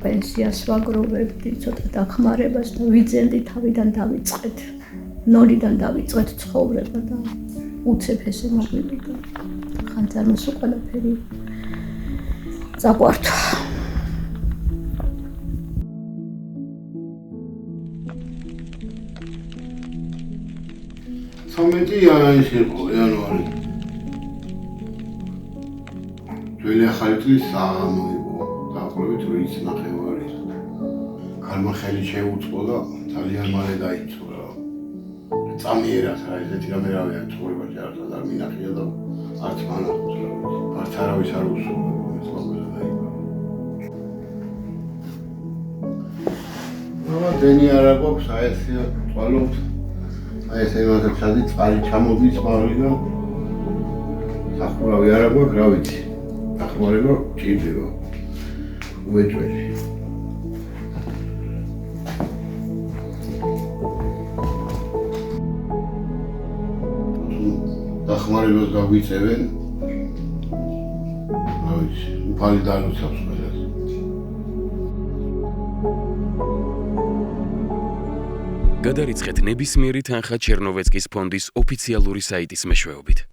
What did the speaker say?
პენსიას ვაგროვებდი, ცოტა დახმარებას და ვიძენდი თავიდან დავიწყეთ. ნოლიდან დავიწყეთ ცხოვრება და უცებ ესე მოგვივიდა. ხანძარმოს ყველაფერი წაგვარდა. Იანვარი იანვარი ძველი ახალი წლის სამოიგო დაახლოებით 8 ნახევარი ქალმა ხელი შეუწყო და ძალიან მალე დაიწურა წამიერად რა ესეთი რამე რავია ცხოვრებაში არც არ მინახია და არც მანახოს რა არც არავის არ უსურვო ეს ყველა დაიბა რა დენი არა გვაქვს აი ეს თვალობთ აი ეს იმასაც ჩადი წყალი ჩამოდის მაგრიგა სახურავი არა გვაქვს რა ვიცი დახმარება ჭირდება უეჭველი დახმარებას გაგვიწევენ რა ვიცი უფალი დალოცავს ყველას გადარიცხეთ ნებისმიერი თანხა ჩერნოვეცკის ფონდის ოფიციალური საიტის მეშვეობით.